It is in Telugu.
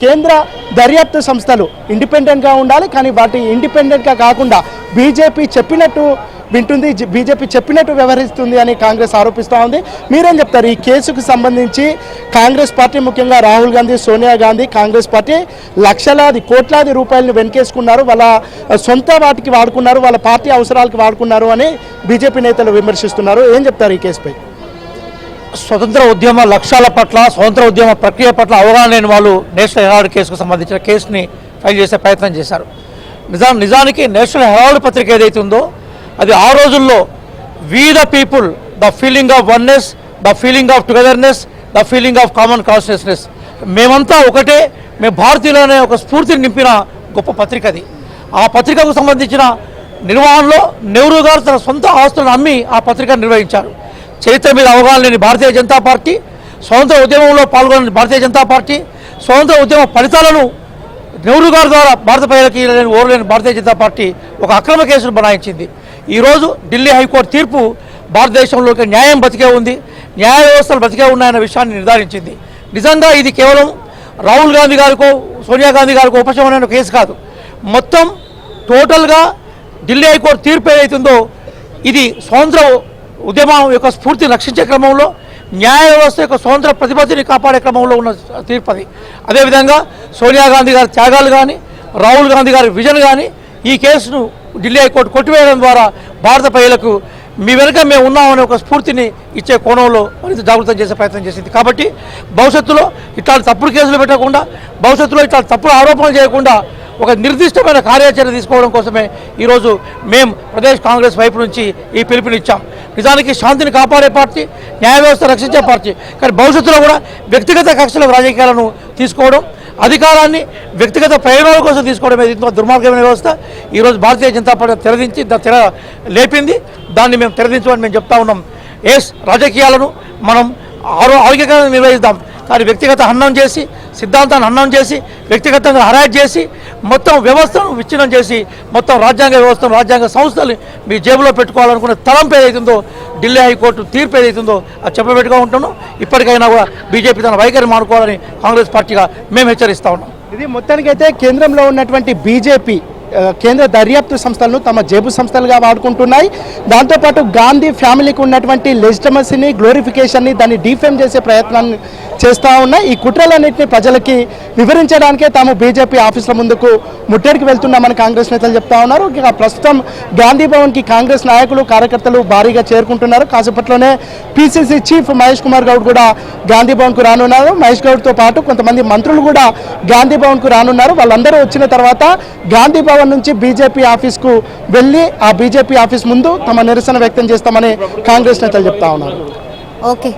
కేంద్ర దర్యాప్తు సంస్థలు ఇండిపెండెంట్గా ఉండాలి, కానీ వాటి ఇండిపెండెంట్గా కాకుండా బీజేపీ చెప్పినట్టు వింటుంది, బీజేపీ చెప్పినట్టు వ్యవహరిస్తుంది అని కాంగ్రెస్ ఆరోపిస్తూ ఉంది. మీరేం చెప్తారు? ఈ కేసుకు సంబంధించి కాంగ్రెస్ పార్టీ, ముఖ్యంగా రాహుల్ గాంధీ, సోనియా గాంధీ, కాంగ్రెస్ పార్టీ లక్షలాది కోట్లాది రూపాయలను వెనకేసుకున్నారు, వాళ్ళ సొంత వాటికి వాడుకున్నారు, వాళ్ళ పార్టీ అవసరాలకు వాడుకున్నారు అని బీజేపీ నేతలు విమర్శిస్తున్నారు. ఏం చెప్తారు ఈ కేసుపై? స్వతంత్ర ఉద్యమ లక్ష్యాల పట్ల, స్వతంత్ర ఉద్యమ ప్రక్రియ పట్ల అవగాహన లేని వాళ్ళు నేషనల్ హెరాల్డ్ కేసుకు సంబంధించిన కేసుని ఫైల్ చేసే ప్రయత్నం చేశారు. నిజానికి నేషనల్ హెరాల్డ్ పత్రిక ఏదైతే ఉందో అది ఆ రోజుల్లో we the people, the feeling of oneness, the feeling of togetherness, the feeling of common consciousness, మేమంతా ఒకటే, మేము భారతీయులనే ఒక స్ఫూర్తిని నింపిన గొప్ప పత్రిక అది. ఆ పత్రికకు సంబంధించిన నిర్వహణలో నెహ్రూ గారు తన సొంత ఆస్తులను అమ్మి ఆ పత్రికను నిర్వహించారు. చరిత్ర మీద అవగాహన లేని భారతీయ జనతా పార్టీ, స్వతంత్ర ఉద్యమంలో పాల్గొన్న భారతీయ జనతా పార్టీ, స్వతంత్ర ఉద్యమ ఫలితాలను నెహ్రూ గారి ద్వారా భారత ప్రజలకి ఓరలేని భారతీయ జనతా పార్టీ ఒక అక్రమ కేసును బనాయించింది. ఈరోజు ఢిల్లీ హైకోర్టు తీర్పు భారతదేశంలోకి న్యాయం బతికే ఉంది, న్యాయ వ్యవస్థలు బతికే ఉన్నాయన్న విషయాన్ని నిర్ధారించింది. నిజంగా ఇది కేవలం రాహుల్ గాంధీ గారికో సోనియా గాంధీ గారికో ఉపశమనమైన కేసు కాదు. మొత్తం టోటల్గా ఢిల్లీ హైకోర్టు తీర్పు ఏదైతుందో ఇది స్వతంత్ర ఉద్యమం యొక్క స్ఫూర్తిని రక్షించే క్రమంలో, న్యాయ వ్యవస్థ యొక్క స్వతంత్ర ప్రతిపత్తిని కాపాడే క్రమంలో ఉన్న తీర్పు అది. అదేవిధంగా సోనియా గాంధీ గారి త్యాగాలు కానీ, రాహుల్ గాంధీ గారి విజన్ కానీ ఈ కేసును ఢిల్లీ హైకోర్టు కొట్టివేయడం ద్వారా భారత ప్రజలకు మీ వెనుక మేము ఉన్నామనే ఒక స్ఫూర్తిని ఇచ్చే కోణంలో మరింత జాగృతం చేసే ప్రయత్నం చేసింది. కాబట్టి భవిష్యత్తులో ఇట్లాంటి తప్పుడు కేసులు పెట్టకుండా, భవిష్యత్తులో ఇట్లాంటి తప్పుడు ఆరోపణలు చేయకుండా ఒక నిర్దిష్టమైన కార్యాచరణ తీసుకోవడం కోసమే ఈరోజు మేము ప్రదేశ్ కాంగ్రెస్ వైపు నుంచి ఈ పిలుపునిచ్చాం. నిజానికి శాంతిని కాపాడే పార్టీ, న్యాయ వ్యవస్థ రక్షించే పార్టీ, కానీ భవిష్యత్తులో కూడా వ్యక్తిగత కక్షల రాజకీయాలను తీసుకోవడం, అధికారాన్ని వ్యక్తిగత ప్రయోజనాల కోసం తీసుకోవడం ఇంత దుర్మార్గమైన వ్యవస్థ ఈరోజు భారతీయ జనతా పార్టీ తెరదించి తెర లేపింది. దాన్ని మేము తెరదించమని మేము చెప్తా ఉన్నాం. రాజకీయాలను మనం ఆరోగ్యకరంగా నిర్వహిద్దాం, కానీ వ్యక్తిగత హననం చేసి, సిద్ధాంతాన్ని హననం చేసి, వ్యక్తిగతంగా హరాజ్ చేసి, మొత్తం వ్యవస్థను విచ్ఛిన్నం చేసి, మొత్తం రాజ్యాంగ వ్యవస్థను, రాజ్యాంగ సంస్థలు మీ జేబులో పెట్టుకోవాలనుకునే తలంపు ఏదైతుందో, ఢిల్లీ హైకోర్టు తీర్పు ఏదైతుందో అది చెప్పబెట్టుగా ఉంటున్నాం. ఇప్పటికైనా కూడా బీజేపీ తన వైఖరి మానుకోవాలని కాంగ్రెస్ పార్టీగా మేము హెచ్చరిస్తా ఉన్నాం. ఇది మొత్తానికైతే కేంద్రంలో ఉన్నటువంటి బీజేపీ కేంద్ర దర్యాప్తు సంస్థలను తమ జేబు సంస్థలుగా వాడుకుంటున్నాయి. దాంతోపాటు గాంధీ ఫ్యామిలీకి ఉన్నటువంటి లెజిటమసీని, గ్లోరిఫికేషన్ని, దాన్ని డిఫేమ్ చేసే ప్రయత్నాన్ని చేస్తూ ఉన్నాయి. ఈ కుట్రలన్నింటినీ ప్రజలకి వివరించడానికే తాము బీజేపీ ఆఫీసుల ముందుకు ముట్టడికి వెళ్తున్నామని కాంగ్రెస్ నేతలు చెప్తా ఉన్నారు. ఇక ప్రస్తుతం గాంధీ భవన్కి కాంగ్రెస్ నాయకులు, కార్యకర్తలు భారీగా చేరుకుంటున్నారు. కాసేపట్లోనే పీసీసీ చీఫ్ మహేష్ కుమార్ గౌడ్ కూడా గాంధీ భవన్కు రానున్నారు. మహేష్ గౌడ్తో పాటు కొంతమంది మంత్రులు కూడా గాంధీ భవన్కు రానున్నారు. వాళ్ళందరూ వచ్చిన తర్వాత గాంధీ భవన్ నుంచి బీజేపీ ఆఫీస్కు వెళ్ళి ఆ బీజేపీ ఆఫీస్ ముందు తమ నిరసన వ్యక్తం చేస్తామని కాంగ్రెస్ నేతలు చెప్తా ఉన్నారు. ఓకే.